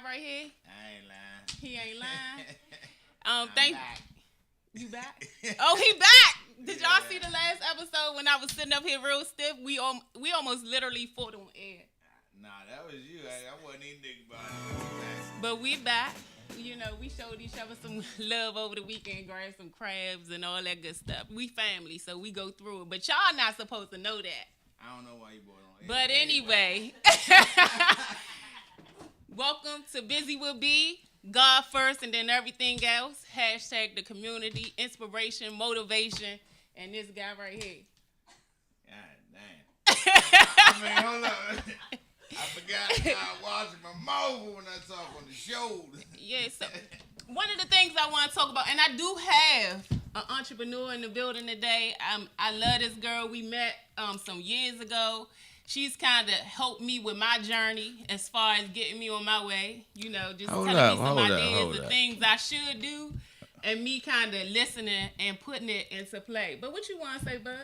right here? I ain't lying. He ain't lying. I'm Thank back. you back. Oh, he back. Did y'all see the last episode when I was sitting up here real stiff? We almost literally fought on air. Nah, that was you. I wasn't even thinking about it. But we back. You know, we showed each other some love over the weekend, grabbed some crabs and all that good stuff. We family, so we go through it. But y'all not supposed to know that. I don't know why you brought on. But anyway, welcome to Buzy With B. God first and then everything else. Hashtag the community, inspiration, motivation, and this guy right here. God damn. I mean, hold up. I forgot I was washing my mouth when I talk on the show. Yeah, so one of the things I want to talk about, and I do have an entrepreneur in the building today. I love this girl. We met some years ago. She's kind of helped me with my journey as far as getting me on my way. You know, just telling me some ideas of things I should do, and me kind of listening and putting it into play. But what you want to say, bud?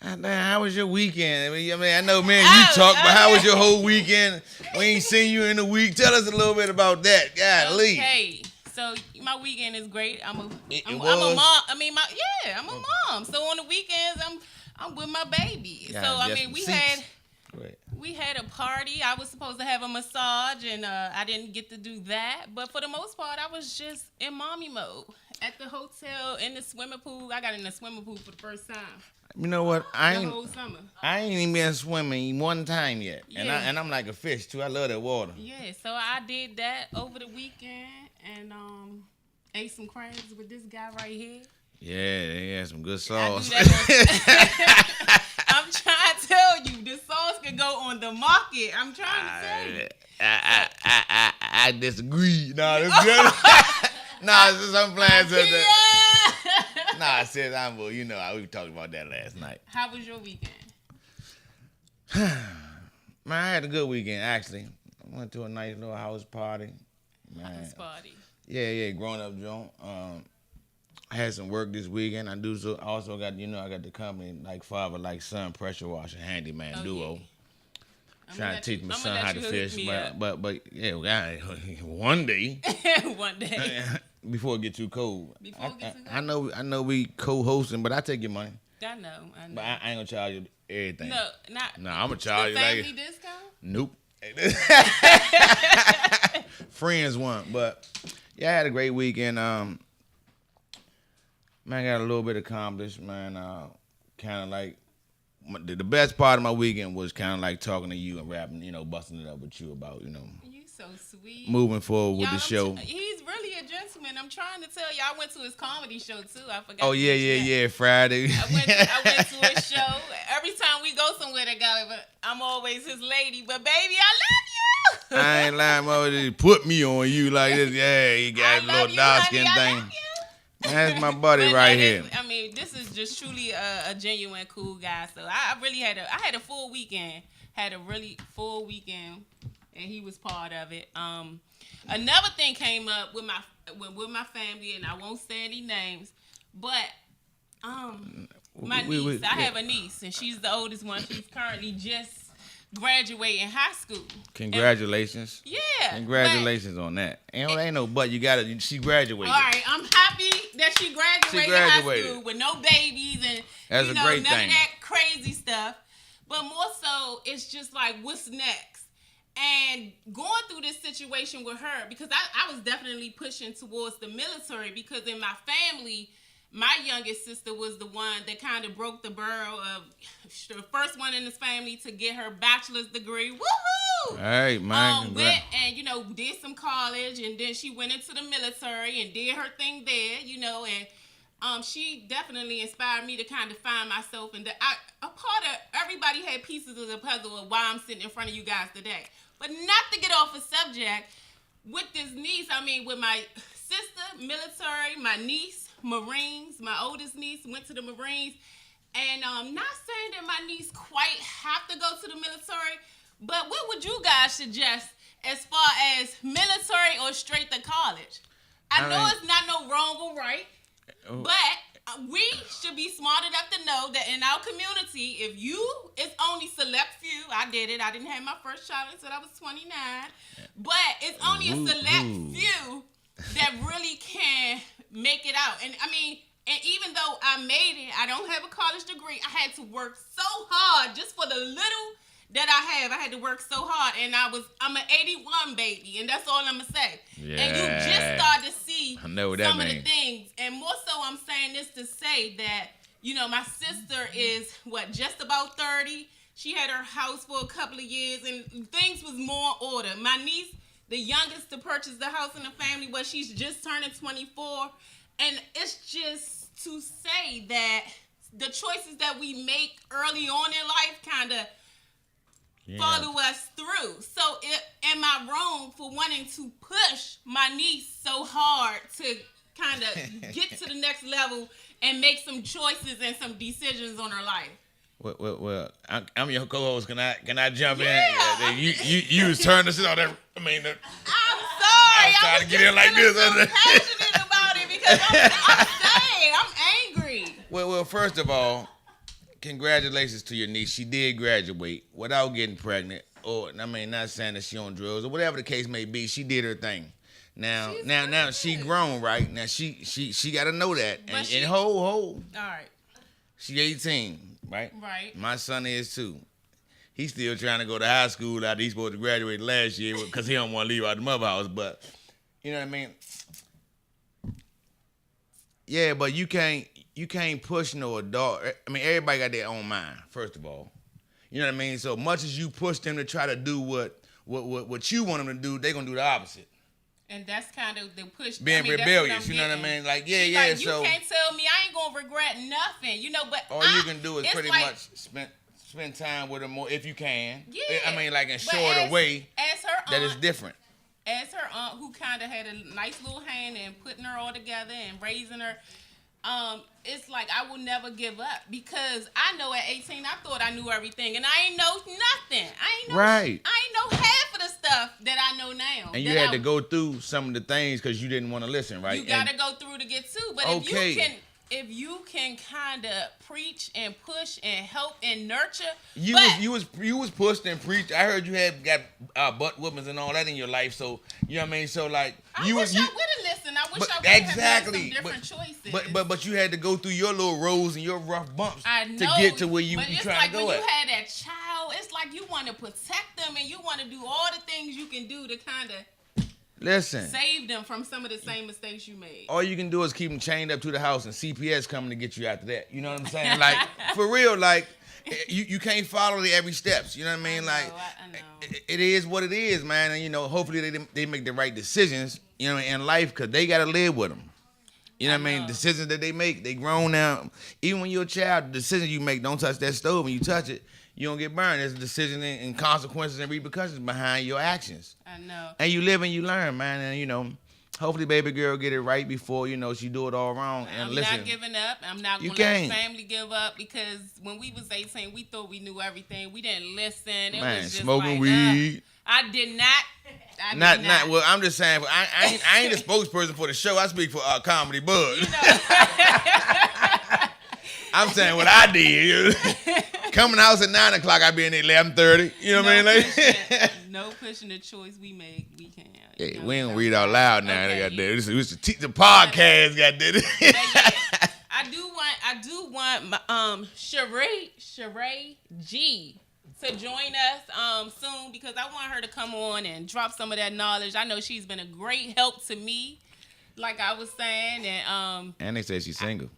How was your weekend? I mean, I know, man, you talk, but how was your whole weekend? We ain't seen you in a week. Tell us a little bit about that. Golly. Okay. So my weekend is great. I'm a mom. I'm a mom. So on the weekends, I'm with my baby. Yeah, so I mean, we had a party. I was supposed to have a massage, and I didn't get to do that. But for the most part, I was just in mommy mode at the hotel in the swimming pool. I got in the swimming pool for the first time. You know what? I ain't even been swimming one time yet, yeah. and I'm like a fish too. I love that water. Yeah, so I did that over the weekend and ate some crabs with this guy right here. Yeah, they had some good sauce. I'm trying to tell you, the sauce can go on the market. I'm trying to tell you. I disagree. No, that's good. No, it's just I'm playing. Nah, I said you know, we talked about that last night. How was your weekend? Man, I had a good weekend, actually. I went to a nice little house party. House party? Yeah, grown-up joint. I had some work this weekend. I also got, I got the company, like father, like son, pressure washer, handyman duo. Yeah. Trying to teach my son how to fish, but yeah, one day. One day. Before it get too cold. I know we co-hosting, but I take your money. I know. But I ain't gonna charge you everything. No, I'm gonna charge you like family discount. Nope. Friends won, but yeah, I had a great weekend. Man, I got a little bit accomplished, man. Kind of like the best part of my weekend was kind of like talking to you and rapping, busting it up with you about, You so sweet. Moving forward with the show. He's really a gentleman. I'm trying to tell you, I went to his comedy show too. I forgot. Oh yeah, Friday. I went to his show. Every time we go somewhere together, I'm always his lady. But baby, I love you. I ain't lying, mother. Just put me on you like this. Yeah, you got a little dark skin thing. That's my buddy right here. I mean, this is just truly a genuine cool guy. So I really had a full weekend. Had a really full weekend. And he was part of it. Another thing came up with my family, and I won't say any names, but my niece. I have a niece, and she's the oldest one. She's currently just graduating high school. Congratulations. Yeah. Congratulations on that. Ain't no but. She graduated. All right, I'm happy that she graduated high school with no babies and That's a great none thing. of that crazy stuff. But more so, it's just like, what's next? And going through this situation with her, because I was definitely pushing towards the military, because in my family, my youngest sister was the one that kind of broke the barrel of the first one in this family to get her bachelor's degree. Woohoo! All right, man. Went and, did some college, and then she went into the military and did her thing there, and she definitely inspired me to kind of find myself. And a part of everybody had pieces of the puzzle of why I'm sitting in front of you guys today. But not to get off a subject, with this niece, with my sister, military, my niece, Marines, my oldest niece went to the Marines. And not saying that my niece quite have to go to the military, but what would you guys suggest as far as military or straight to college? I know it's not no wrong or right, but we should be smart enough to know that in our community, it's only select few. I did it. I didn't have my first child until I was 29. But it's only a select few that really can make it out. And I mean, and even though I made it, I don't have a college degree. I had to work so hard just for the little that I have. I had to work so hard, and I'm an 81 baby, and that's all I'm gonna say. Yeah. And you just start to see some of the things, and more so, I'm saying this to say that my sister is just about 30. She had her house for a couple of years, and things was more order. My niece, the youngest to purchase the house in the family, she's just turning 24, and it's just to say that the choices that we make early on in life kind of follow us through. So am I wrong for wanting to push my niece so hard to kind of get to the next level and make some choices and some decisions on her life? Well, I'm your co-host. Can I jump in? You was turning this on that. I'm sorry. I was trying to get in like this. I'm passionate about it because I'm angry. Well, first of all, congratulations to your niece. She did graduate without getting pregnant, or not saying that she on drugs or whatever the case may be. She did her thing. Now she grown, right? Now she got to know that. And all right. She 18, right? Right. My son is too. He's still trying to go to high school after he's supposed to graduate last year because he don't want to leave out the mother house. But you know what I mean? Yeah, but you can't push no adult. I mean, everybody got their own mind, first of all. You know what I mean? So much as you push them to try to do what you want them to do, they're going to do the opposite. And that's kind of the push. Being rebellious, you know what I mean? Like, you can't tell me I ain't going to regret nothing, but all you can do is pretty much spend time with them more if you can. Yeah. I mean, like in shorter way, as her aunt, that is different. As her aunt, who kind of had a nice little hand in putting her all together and raising her, it's like I will never give up because I know at 18 I thought I knew everything and I ain't know nothing. I ain't know half of the stuff that I know now. And you had to go through some of the things because you didn't want to listen, right? You got to go through to get to. But if you can kind of preach and push and help and nurture, you was pushed and preached. I heard you had got butt whoopings and all that in your life. So you know what I mean. So like I wish I would have listened. I wish I would have had some different choices. But you had to go through your little roads and your rough bumps to get to where you trying to go at. But it's like when you had that child, it's like you want to protect them and you want to do all the things you can do to kind of. Listen. Save them from some of the same mistakes you made. All you can do is keep them chained up to the house and CPS coming to get you after that. You know what I'm saying? Like, for real, like, you can't follow the every steps. You know what I mean? I know. It is what it is, man. And, hopefully they make the right decisions, in life because they got to live with them. You know what I mean? Decisions that they make, they grown now. Even when you're a child, the decisions you make, don't touch that stove. When you touch it, you don't get burned. There's a decision and consequences and repercussions behind your actions. I know. And you live and you learn, man. And, hopefully baby girl get it right before, she do it all wrong. And I'm listen. not giving up. I'm not going to let the family give up because when we was 18, we thought we knew everything. We didn't listen. It was just smoking weed. I did not. Not. Well, I'm just saying, I ain't a spokesperson for the show. I speak for Comedy Buzz. I'm saying what I did. Coming house at 9 o'clock, I be in at 11:30. You know what I mean? No pushing the choice we make. We can. Yeah, we don't read out loud now. Okay. This is the podcast. Got did it. I do want Sheree G to join us soon because I want her to come on and drop some of that knowledge. I know she's been a great help to me, like I was saying, and they say she's single.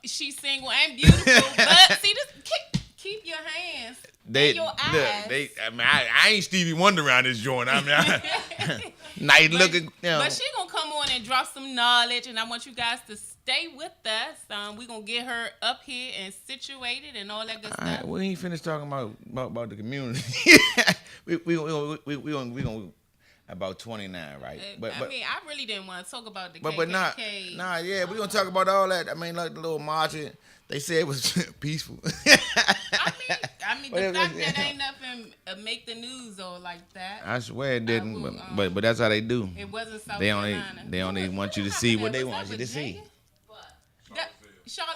She's single and beautiful, but see this. Keep your hands and your eyes. I ain't Stevie Wonder around this joint. Nice looking. But she gonna come on and drop some knowledge, and I want you guys to stay with us. We gonna get her up here and situated and all that good stuff. Right, we ain't finished talking about the community. we gonna about 29, right? But I really didn't want to talk about the KKK. Yeah, we gonna talk about all that. I mean, like the little marching. They said it was peaceful. I mean, the fact that ain't nothing make the news or like that. I swear it didn't, but that's how they do. It wasn't South They Carolina. only want you to see what they want you to see. Sean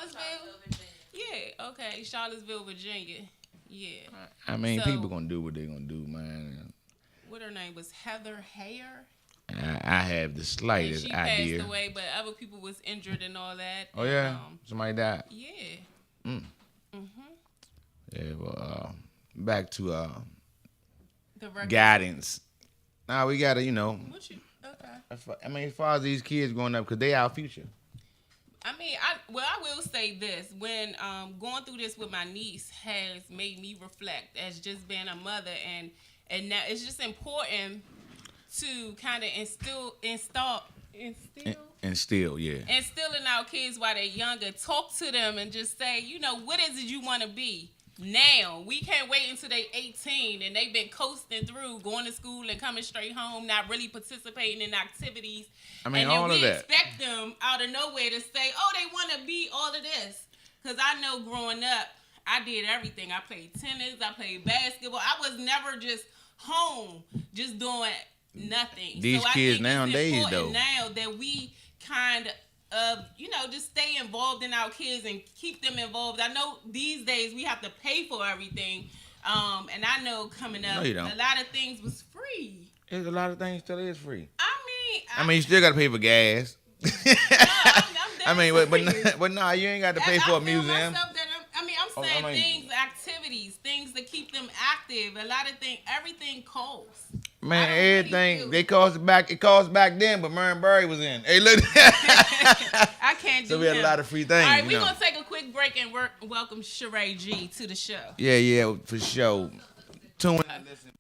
Okay, Charlottesville, Virginia. Yeah. I mean, So- people gonna do what they gonna do, man. What her name was? Heather Hayer. I have the And slightest she idea. passed away, but other people was injured and all that. Oh And, yeah, somebody died. yeah. Mm. Mhm. Yeah. Well, back to The record. guidance. Now we gotta, you know. What you? Okay. I mean, as far as these kids growing up, because they our future. I mean, I will say this: when going through this with my niece has made me reflect as just being a mother, and now it's just important to kind of instill And still, yeah. instill in our kids while they're younger. Talk to them and just say, you know, what is it you want to be? Now we can't wait until they 18 and they've been coasting through, going to school and coming straight home, not really participating in activities. I mean, and then all we of that. expect them out of nowhere to say, oh, they want to be all of this. Because I know growing up, I did everything. I played tennis, I played basketball. I was never just home, just doing nothing. These so I kids think nowadays, it's important though. now that we kind of, you know, just stay involved in our kids and keep them involved. I know these days we have to pay for everything. And I know coming up, No, you don't. a lot of things was free. There's a lot of things still is free. I I mean, you still gotta pay for gas. I mean, but nah, you ain't got to pay for a museum. I'm saying things, activities, things that keep them active. A lot of things, everything costs. Man, I don't really everything feel- they cost back. It cost back then, but Murray Berry was in. Hey, look. I can't do So we had a him. lot of free things. All right, you we're know. going to take a quick break and welcome Sheree G to the show. Yeah, for sure. Tune in. Listen.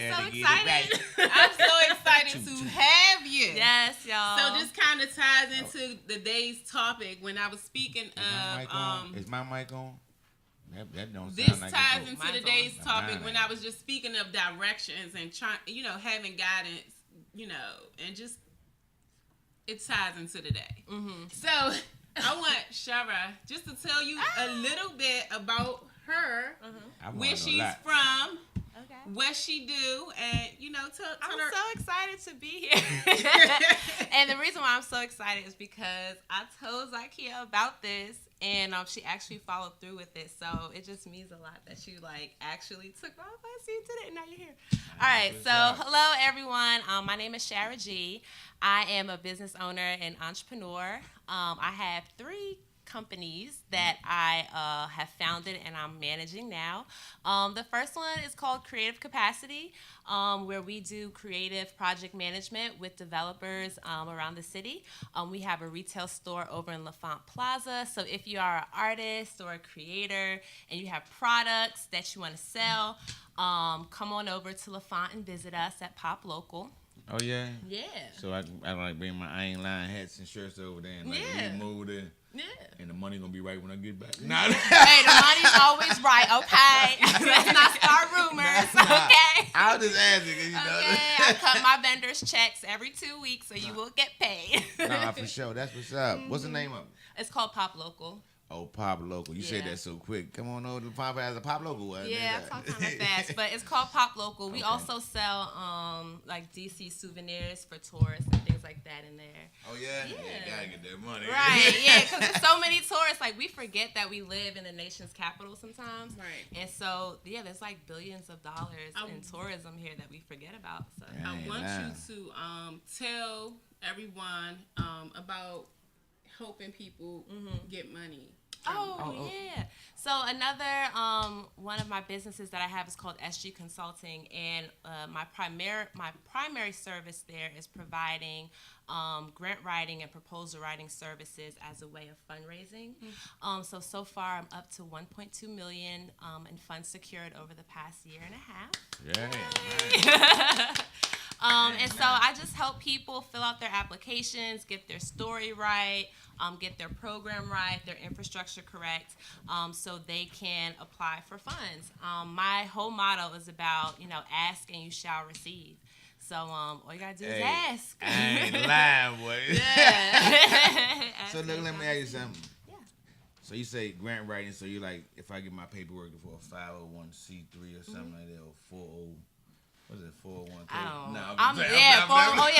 so excited. I'm so excited to have you. Yes, y'all. So this kind of ties into today's topic. When I was speaking of, is my mic on? That don't this sound like ties into Mine's today's on. topic when I was just speaking of directions and trying, having guidance, and just it ties into today. Mm-hmm. So I want Shara just to tell you a little bit about her, where she's from. Okay. What she do, and tell I'm her. so excited to be here. And the reason why I'm so excited is because I told Zakia about this, and she actually followed through with it. So it just means a lot that you actually took my advice. You did it, and now you're here. All right. So hello everyone. My name is Shara G. I am a business owner and entrepreneur. I have 3 companies that I have founded and I'm managing now. The first one is called Creative Capacity, where we do creative project management with developers around the city. We have a retail store over in LaFont Plaza. So if you are an artist or a creator and you have products that you want to sell, come on over to LaFont and visit us at Pop Local. Oh yeah. Yeah. So I like bring my Iron Line hats and shirts over there and we move there. Yeah. And the money gonna be right when I get back. Hey, the money's always right, okay? Let's not start rumors, okay? I'll just ask it, Okay, I cut my vendors checks every 2 weeks, so you will get paid. Nah, for sure. That's what's up. What's the name of it? It's called Pop Local. Oh, Pop Local. You said that so quick. Come on over to Pop as a Pop Local. Yeah, I talk kind of fast, but it's called Pop Local. We also sell DC souvenirs for tourists and things like that in there. Oh yeah, you gotta get that money. Right, yeah, because there's so many tourists. We forget that we live in the nation's capital sometimes. Right. And so there's billions of dollars in tourism here that we forget about. So I want you to tell everyone about helping people get money. Yeah. So another one of my businesses that I have is called SG Consulting, and my primary service there is providing grant writing and proposal writing services as a way of fundraising. So far I'm up to $1.2 million in funds secured over the past year and a half. Yeah. And so I just help people fill out their applications, get their story right, get their program right, their infrastructure correct, so they can apply for funds. My whole motto is about, ask and you shall receive. So all you gotta do is ask. I ain't lying, boy. Yeah. So look, let me ask you something. Yeah. So you say grant writing, so you if I get my paperwork for a 501c3 or something like that, or 40. What is it, 401k?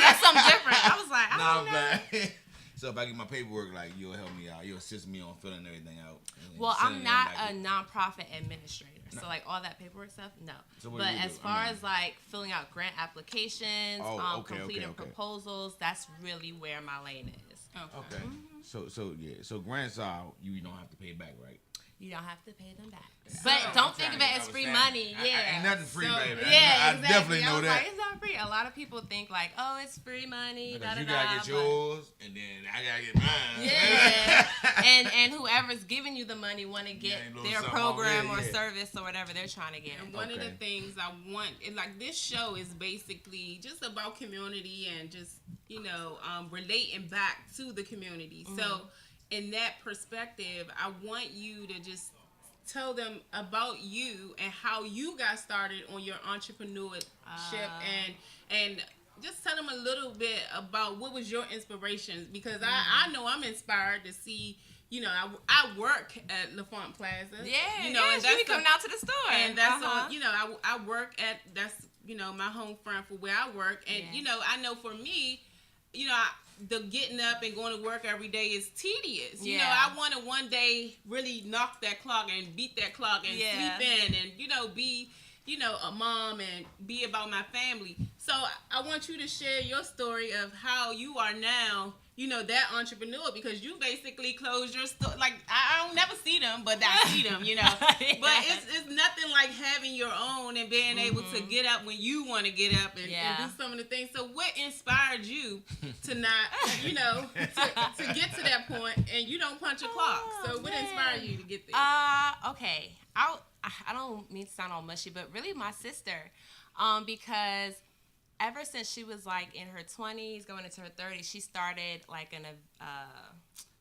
That's something different. I was like, I don't know. So if I get my paperwork, you'll help me out. You'll assist me on filling everything out. Well, I'm not a nonprofit administrator. So all that paperwork stuff, no. So but as far as filling out grant applications, completing proposals, that's really where my lane is. Okay. So grants are you don't have to pay back, right? You don't have to pay them back. But don't think of it as free money. Yeah. Ain't nothing free, baby. Yeah, I definitely know that. It's not free. A lot of people think it's free money. You gotta get yours, and then I gotta get mine. Yeah. and whoever's giving you the money want to get their program or service or whatever they're trying to get. And one of the things I want, this show is basically just about community and just relating back to the community. Mm-hmm. So in that perspective, I want you to just tell them about you and how you got started on your entrepreneurship and just tell them a little bit about what was your inspirations, because I know I'm inspired to see, I work at LaFont Plaza. Yeah, and that's you coming out to the store. And that's I work at, that's, my home front for where I work. And, I know for me, the getting up and going to work every day is tedious. Yeah. I want to one day really knock that clock and beat that clock and sleep in and, be, a mom and be about my family. So I want you to share your story of how you are now, that entrepreneur, because you basically closed your store. I don't never see them, but I see them, Yeah. But it's nothing like having your own and being able to get up when you want to get up and do some of the things. So what inspired you to not, to get to that point and you don't punch a clock? So what inspired you to get there? Okay. I don't mean to sound all mushy, but really my sister. Because ever since she was like in her 20s, going into her 30s, she started like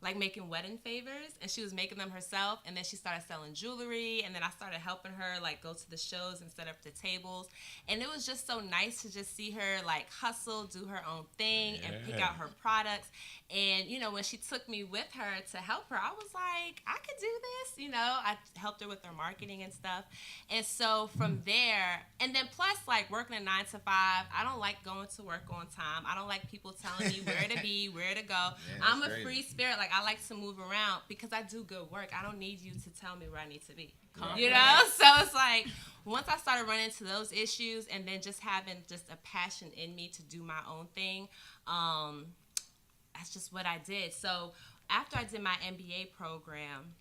like making wedding favors, and she was making them herself, and then she started selling jewelry, and then I started helping her like go to the shows and set up the tables, and it was just so nice to just see her like hustle, do her own thing, and pick out her products. And you know, when she took me with her to help her, I was like, I could do this. You know, I helped her with her marketing and stuff. And so from there, and then plus like working a 9 to 5, I don't like going to work on time. I don't like people telling me where to be, where to go. Yeah, I'm a crazy. free spirit. Like I like to move around because I do good work. I don't need you to tell me where I need to be. You know? So it's like once I started running into those issues, and then just having just a passion in me to do my own thing, that's just what I did. So after I did my MBA program,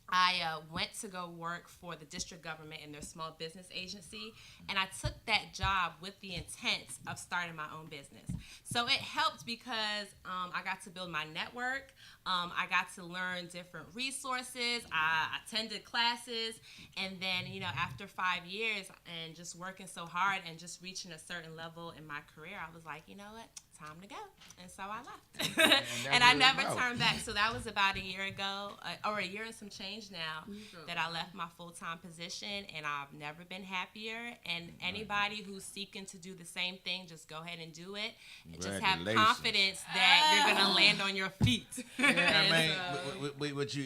I went to go work for the district government in their small business agency, and I took that job with the intent of starting my own business. So it helped because I got to build my network. I got to learn different resources. I attended classes, and then, you know, after 5 years and just working so hard and just reaching a certain level in my career, I was like, you know what? Time to go. And so I left. And I never turned back. So that was about a year ago, or a year and some change now, that I left my full-time position, and I've never been happier. And anybody who's seeking to do the same thing, just go ahead and do it. And just have confidence that you're going to land on your feet. Yeah, I mean,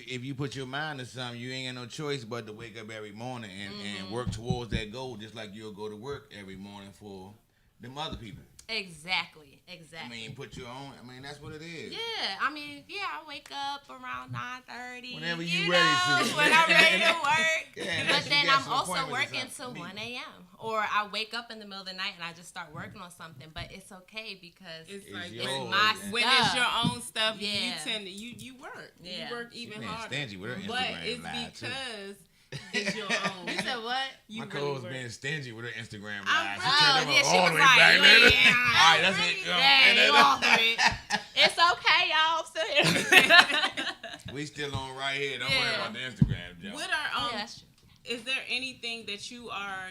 if you put your mind to something, you ain't got no choice but to wake up every morning and work towards that goal, just like you'll go to work every morning for them other people. Exactly. I mean, put your own. I mean, that's what it is. Yeah, I mean, I wake up around 9:30. Whenever you ready to. When I'm ready to work. Yeah, but then I'm also working till 1 a.m. Or I wake up in the middle of the night and I just start working on something. But it's okay because it's my stuff. When it's your own stuff, Yeah. you tend to you work. Yeah. You work even harder. Stingy with her Instagram But it's live, because it's your own. You said what? My co-host being stingy with her Instagram I'm live. really, She all the way back later. All right, that's it. It's okay, y'all. I'm still here. We still on right here. Don't worry about the Instagram, Joe. What are that's true. Is there anything that you are,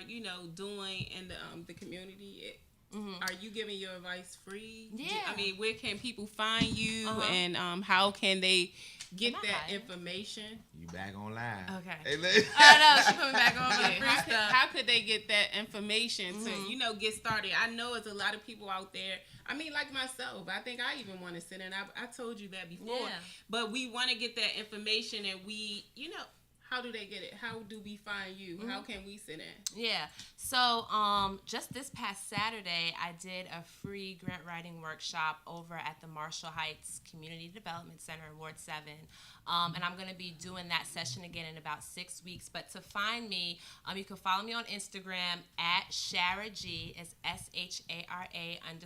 doing in the community? Are you giving your advice free? Yeah. I mean, where can people find you, and how can they get that information? You back on live. Okay. Hey, Oh no, she coming back on for the free stuff. How could they get that information to, get started? I know there's a lot of people out there. I mean, like myself, I think I even want to sit in. I told you that before. Yeah. But we want to get that information, and we, how do they get it? How do we find you? How can we sit in? Yeah. So, just this past Saturday, I did a free grant writing workshop over at the Marshall Heights Community Development Center in Ward 7. And I'm going to be doing that session again in about 6 weeks. But to find me, you can follow me on Instagram at Shara G. It's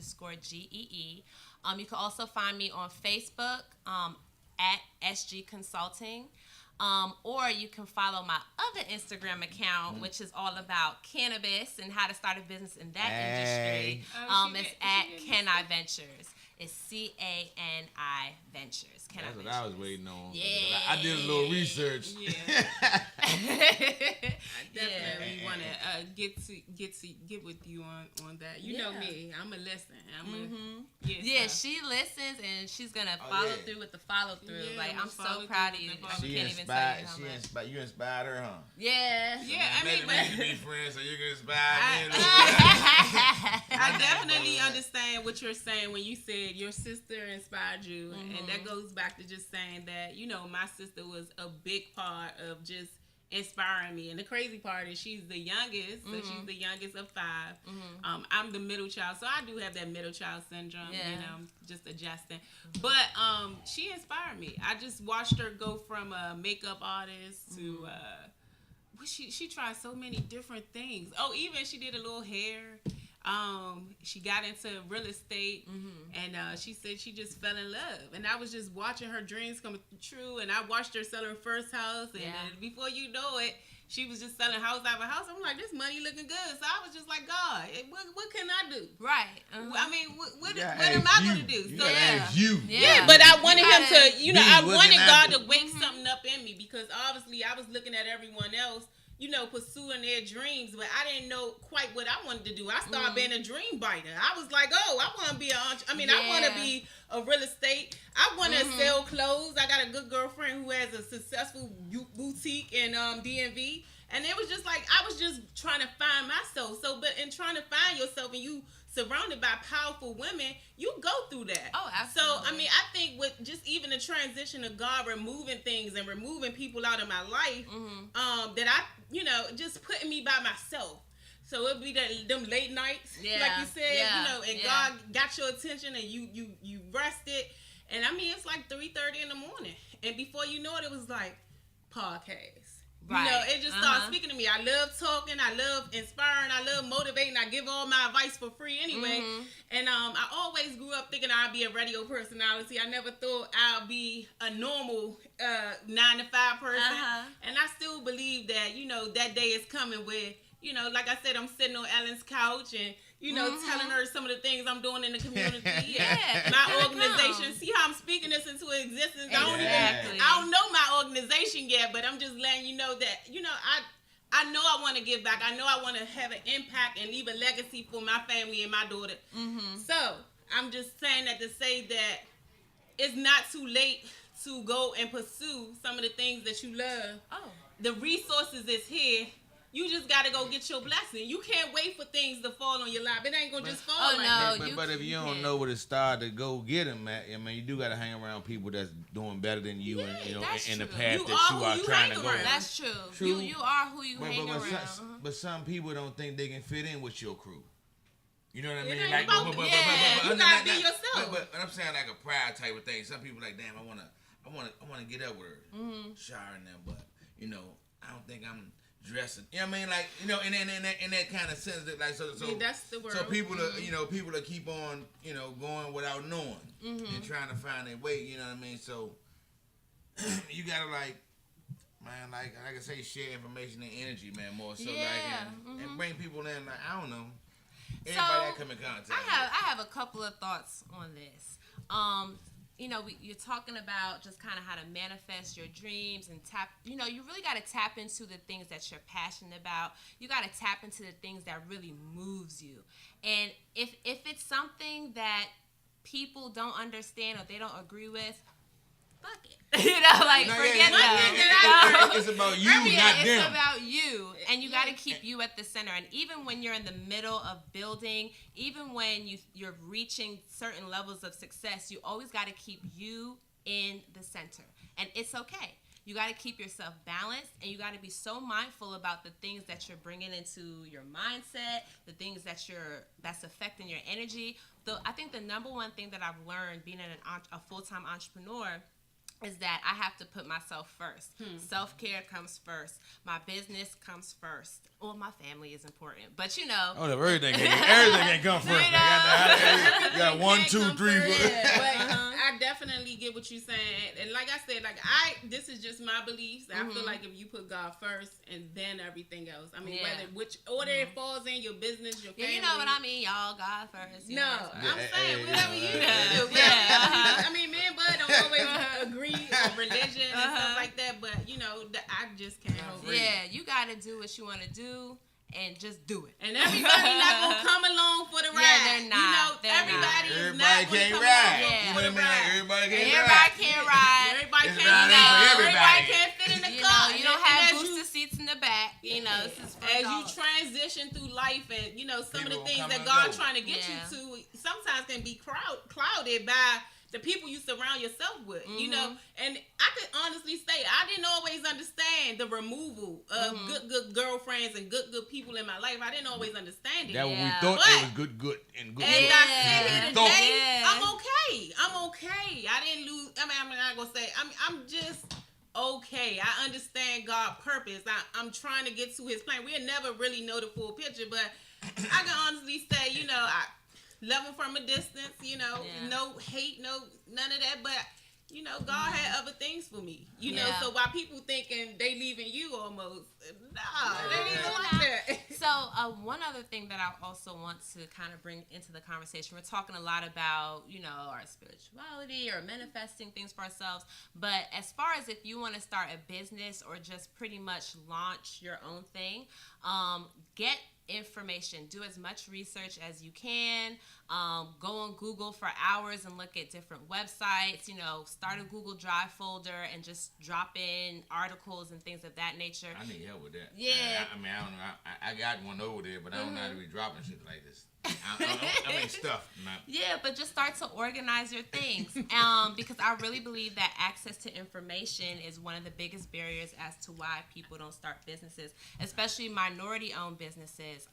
SHARA_GEE. You can also find me on Facebook at SG Consulting. Or you can follow my other Instagram account, which is all about cannabis and how to start a business in that industry. It's at Can I Ventures. It's CANI Ventures. That's what I was waiting on. Yeah. I did a little research. Yeah. I definitely want to get with you on that. You know me. I'm a listen. She listens and she's gonna follow through with the follow through. Yeah, like I'm so follow proud of through you. with the I follow-through. can't even tell you how much. You inspired her, huh? Yeah. Yeah, I mean, we can be friends, so you can inspire me. I definitely understand what you're saying when you said your sister inspired you, and that goes back to just saying that my sister was a big part of just inspiring me. And the crazy part is she's the youngest, so she's the youngest of 5. I'm the middle child, so I do have that middle child syndrome. Just adjusting. But she inspired me. I just watched her go from a makeup artist to she tried so many different things. Oh, even she did a little hair. She got into real estate, and she said she just fell in love. And I was just watching her dreams come true, and I watched her sell her first house, and before you know it, she was just selling house after house. I'm like, this money looking good. So I was just like, God, what can I do? Right. I mean, what am I going to do? You so yeah, but I wanted him to, I wanted God to to wake something up in me, because obviously I was looking at everyone else, pursuing their dreams, but I didn't know quite what I wanted to do. I started being a dream biter. I was like, oh, I want to be I want to be a real estate. I want to sell clothes. I got a good girlfriend who has a successful boutique in DMV. And it was just like, I was just trying to find myself. So, but in trying to find yourself and you surrounded by powerful women, you go through that. Oh, absolutely. So, I think with just even the transition of God removing things and removing people out of my life, that I, just putting me by myself. So it'd be them late nights, like you said, and God got your attention and you rested. And it's like 3:30 in the morning. And before you know it, it was like podcast. Right. It just started speaking to me. I love talking. I love inspiring. I love motivating. I give all my advice for free anyway. And I always grew up thinking I'd be a radio personality. I never thought I'd be a normal 9-to-5 person. And I still believe that, that day is coming where, like I said, I'm sitting on Ellen's couch and, telling her some of the things I'm doing in the community. My organization. See how I'm speaking this into existence? Exactly. I don't know my organization yet, but I'm just letting you know that, I know I want to give back. I know I want to have an impact and leave a legacy for my family and my daughter. So I'm just saying that to say that it's not too late to go and pursue some of the things that you love. The resources is here. You just got to go get your blessing. You can't wait for things to fall on your lap. It ain't going to just fall like But if you don't know where to start to go get them at, you do got to hang around people that's doing better than you and, in the path that you are trying to go. That's true. You are who you hang around. But some people don't think they can fit in with your crew. You know what I mean? You gotta be yourself. But I'm saying like a pride type of thing. Some people like, damn, I wanna get up with her, Shire and them, but I don't think I'm dressing. You know what I mean? Like, in that kind of sense that like so that's the word. So people are people that keep on, going without knowing and trying to find their way, you know what I mean? So you gotta like I say, share information and energy, man, more so and bring people in, like, I don't know. Everybody that come in contact. I have a couple of thoughts on this. You're talking about just kind of how to manifest your dreams and tap. You really got to tap into the things that you're passionate about. You got to tap into the things that really moves you. And if it's something that people don't understand or they don't agree with, fuck it. Forget that. It's about you, not them. It's about you, and you got to keep you at the center. And even when you're in the middle of building, even when you're reaching certain levels of success, you always got to keep you in the center. And it's okay. You got to keep yourself balanced, and you got to be so mindful about the things that you're bringing into your mindset, the things that's affecting your energy. I think the number one thing that I've learned being a full-time entrepreneur is that I have to put myself first. Self-care comes first. My business comes first. Well, my family is important, but everything can come first. You got 1, 2, 3. I definitely get what you're saying, and like I said, this is just my beliefs. I feel like if you put God first and then everything else, whether which order it falls in, your business, your family. You know what I mean, y'all. God first. I'm saying whatever you do. Me and Bud don't always agree on religion and stuff like that, but I just can't agree. Yeah, you got to do what you want to do. And just do it. And everybody not gonna come along for the ride. Yeah, they're not. Everybody can't ride. Everybody can't ride. Everybody can't fit in the car. You don't have booster seats in the back. This is for as adults. you transition through life, and some people of the things that come and God's go. trying to get you to sometimes can be clouded by the people you surround yourself with, and I could honestly say I didn't always understand the removal of good girlfriends and good people in my life. I didn't always understand it. That we thought it was good and good. And I sit here today, I'm okay. I didn't lose. I'm not gonna say. I'm just okay. I understand God's purpose. I'm trying to get to His plan. We'll never really know the full picture, but I can honestly say, I love him from a distance, no hate, none of that. But you know, God had other things for me. You know, so while people thinking they leaving you almost, they ain't even like that. So one other thing that I also want to kind of bring into the conversation, we're talking a lot about, you know, our spirituality or manifesting things for ourselves. But as far as if you want to start a business or just pretty much launch your own thing, get information. Do as much research as you can. Go on Google for hours and look at different websites. You know, start a Google Drive folder and just drop in articles and things of that nature. I need help with that. Yeah. I mean, I don't know. I got one over there, but I don't know how to be dropping shit like this. I mean, stuff. Yeah, but just start to organize your things. Because I really believe that access to information is one of the biggest barriers as to why people don't start businesses, especially minority-owned businesses,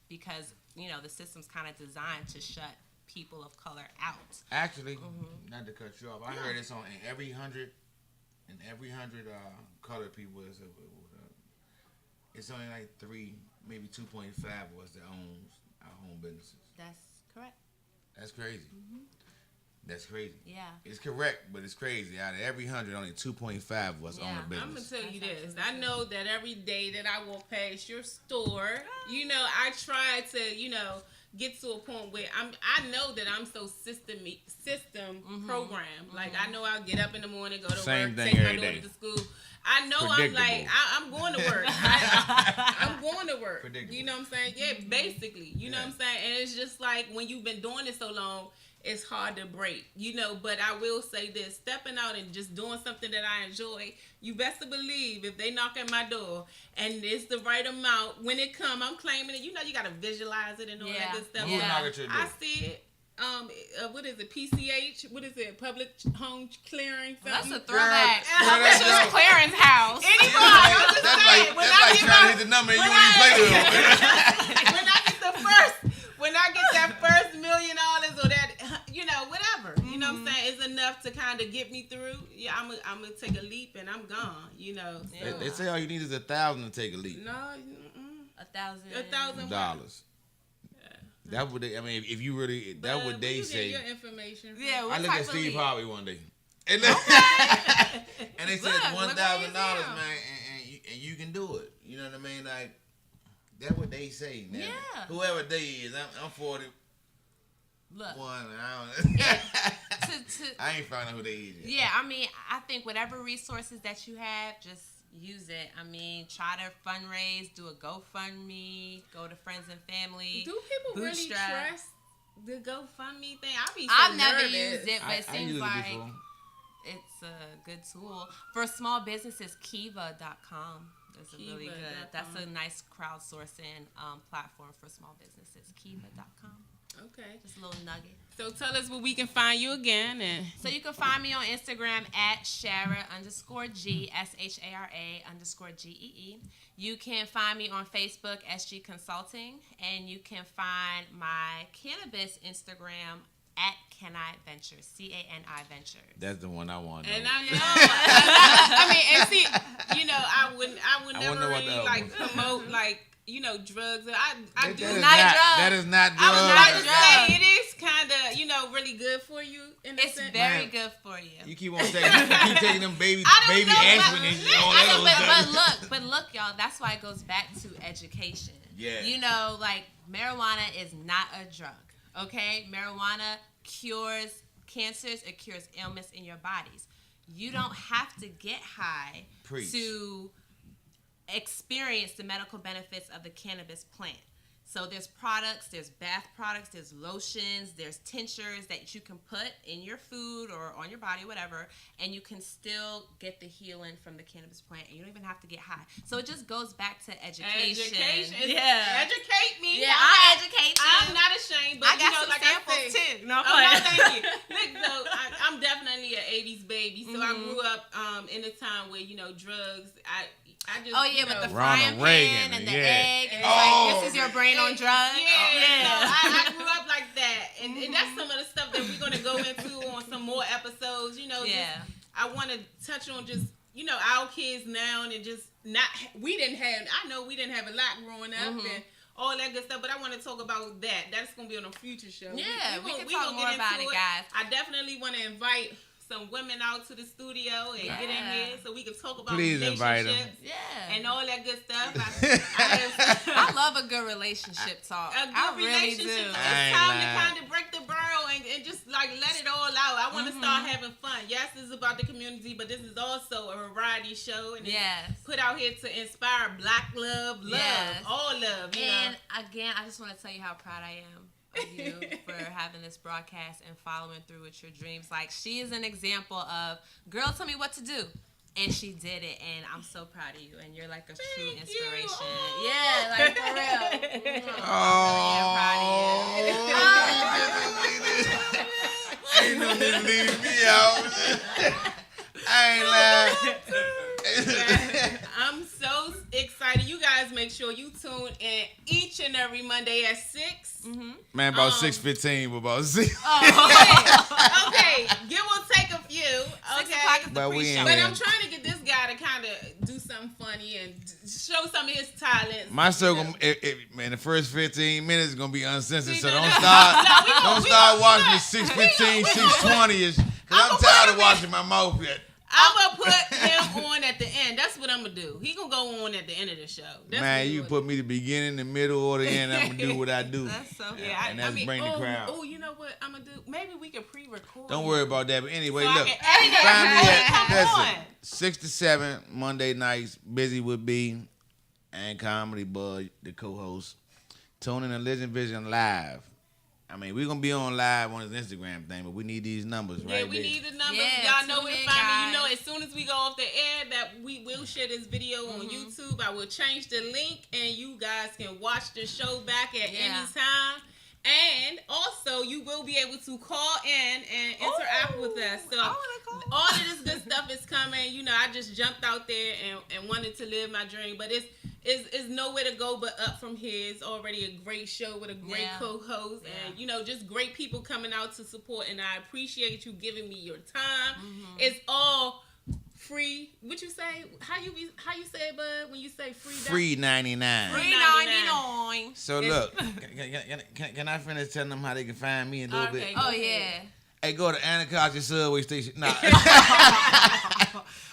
because, you know, the system's kind of designed to shut people of color out. Actually, not to cut you off, I heard it's on in every 100 colored people. It's only like 3, maybe 2.5 of us that owns our home businesses. That's correct. That's crazy. That's crazy. Yeah. It's correct, but it's crazy. Out of every 100, only 2.5 of us own a business. I'm going to tell you this. I know that every day that I walk past your store, you know, I try to, you know, get to a point where I know that I'm so system programmed. Like, I know I'll get up in the morning, go to work, take my daughter to school. I know I'm like, I'm going to work. I'm going to work. You know what I'm saying? Yeah, basically. You know what I'm saying? And it's just like when you've been doing it so long, it's hard to break, you know. But I will say this, stepping out and just doing something that I enjoy, you best to believe if they knock at my door and it's the right amount, when it come, I'm claiming it. You know, you got to visualize it and all that good stuff. I see it. What is it? PCH? What is it? Public Home Clearing? That's a throwback. Public Clearance House. Anyway, I'm just saying. That's like trying to hit the number and you ain't play with it. When I get that first $1 million or that, you know, whatever, you know what I'm saying, it's enough to kind of get me through. Yeah, I'm gonna take a leap and I'm gone, you know. So. They say all you need is $1,000 to take a leap. No, $1,000. $1,000. That would I mean, if you really, that would they say. Your information. Yeah, I looked at Steve Harvey one day, and, and they said $1,000, man, and you can do it. You know what I mean? Like that's what they say. Now. Yeah. Whoever they is, I'm 40. Look. One, I don't. Yeah. I ain't found out who they is yet. Yeah, I mean, I think whatever resources that you have, just use it. I mean, try to fundraise, do a GoFundMe, go to friends and family. Do people really trust the GoFundMe thing? I've never used it, but it seems like it's a good tool. For small businesses, Kiva.com is really good. That's a nice crowdsourcing platform for small businesses. Kiva.com. Okay. Just a little nugget. So tell us where we can find you again. So you can find me on Instagram at Shara_G, SHARA_GEE. You can find me on Facebook, SG Consulting. And you can find my cannabis Instagram at Cani Ventures, CANI Ventures. That's the one I want. And I know. I mean, and see, you know, I would never really like promote like, you know, drugs. I do not drugs. That is not drugs. I was about to say it is kind of, you know, really good for you. It's very good for you. You keep on taking them baby aspirin and all that. But look, y'all. That's why it goes back to education. Yeah. You know, like marijuana is not a drug. Okay, marijuana cures cancers. It cures ailments in your bodies. You don't have to get high to experience the medical benefits of the cannabis plant. So there's products, there's bath products, there's lotions, there's tinctures that you can put in your food or on your body, whatever, and you can still get the healing from the cannabis plant, and you don't even have to get high. So it just goes back to education. Yeah. Educate me. Yeah, I'll educate you. I'm not ashamed, but I got you know, some like samples I said, too. No, thank you. Look, so I'm definitely an 80s baby, so I grew up in a time where, you know, drugs, I just, with the frying pan and the egg. And like, this is your brain on drugs. I grew up like that. And that's some of the stuff that we're going to go into on some more episodes. You know, I want to touch on just, you know, our kids now and just not, I know we didn't have a lot growing up and all that good stuff, but I want to talk about that. That's going to be on a future show. Yeah, we can talk more about it, guys. I definitely want to invite some women out to the studio and get in here so we can talk about Please invite them. relationships Yeah. and all that good stuff. I love a good relationship talk. A good I really relationship. do. It's I ain't time lying. to kind of break the barrel and just like let it all out. I want to start having fun. Yes, this is about the community, but this is also a variety show and it's Yes. put out here to inspire Black love, Yes. all love. You And know. again, I just want to tell you how proud I am of you for having this broadcast and following through with your dreams. Like, she is an example of, girl, tell me what to do. And she did it, and I'm so proud of you. And you're like a true Thank inspiration. you. Yeah, like for real. Oh, I really am proud of you. ain't no need to leave me out. I ain't lying. I'm so excited. You guys make sure you tune in each and every Monday at 6. Man, about 6:15, but about 6. Okay, give or take a few. 6 Okay. o'clock is the But we pre-show. ain't But Yeah. I'm trying to get this guy to kind of do something funny and show some of his talents. My circle, man, the first 15 minutes is gonna be uncensored, so don't start, No, we don't we start we watching we the 6:15, 6:20ish, cause I'm put tired him of watching my mouth yet. I'm gonna put him on at the end. That's what I'm gonna do. He gonna go on at the end of the show. That's Man, what he you gonna put me the beginning, the middle, or the end. I'm gonna do what I do. That's so do. Yeah, And that's bring the crowd. Oh, you know what I'm gonna do? Maybe we can pre-record. Don't worry about that. But anyway, So I look, can edit it. find me Come at on. 6 to 7 Monday nights. Buzy with B and Comedy Bud, the co-host. Tune in to Legend Vision Live. I mean, we're gonna be on live on his Instagram thing, but we need these numbers, Yeah, right? we there. need the numbers. Yeah, Y'all know where to tune in, find me. guys. You know, as soon as we go off the air, that we will share this video on YouTube. I will change the link, and you guys can watch the show back at any time. And also, you will be able to call in and interact with us. So, I wanna call. all of this good stuff is coming. You know, I just jumped out there and wanted to live my dream, but it's nowhere to go but up from here. It's already a great show with a great co-host and, you know, just great people coming out to support. And I appreciate you giving me your time. It's all free. What you say? How you say it, bud? When you say free? Free 99. $3.99. So look, can I finish telling them how they can find me a little bit? Okay. Oh yeah. Hey, go to Anacostia subway station. Nah.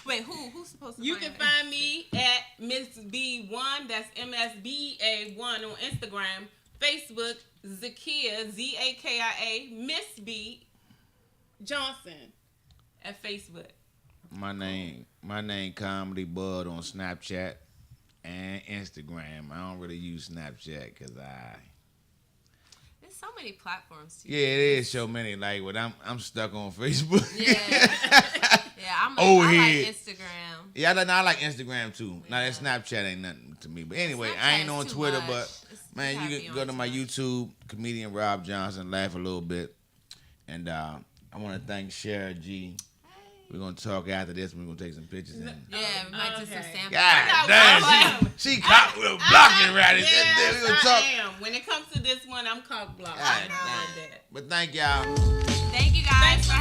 Wait, who's supposed to? You find can it? find me at Miss B1. That's MSBA1 on Instagram, Facebook, Zakia ZAKIA Miss B Johnson at Facebook. My name Comedy Bud on Snapchat and Instagram. I don't really use Snapchat because There's so many platforms. To it is so many. Like, but I'm stuck on Facebook. Yeah, I Old like head. Instagram. Yeah, I like Instagram too. Now that Snapchat ain't nothing to me. But anyway, I ain't Snapchat on is too Twitter, much. but It's- man, you you gotta can be go on to too my much. YouTube, comedian Rob Johnson, laugh a little bit. And I want to thank Shara G. We're gonna talk after this. We're gonna take some pictures. And Yeah, we might do some Okay. samples. God I damn, she caught with a blocking rally. Yes, We gonna talk. I am. When it comes to this one, I'm cock blocked. God I know damn. that. But thank y'all. Thank you guys. Thanks for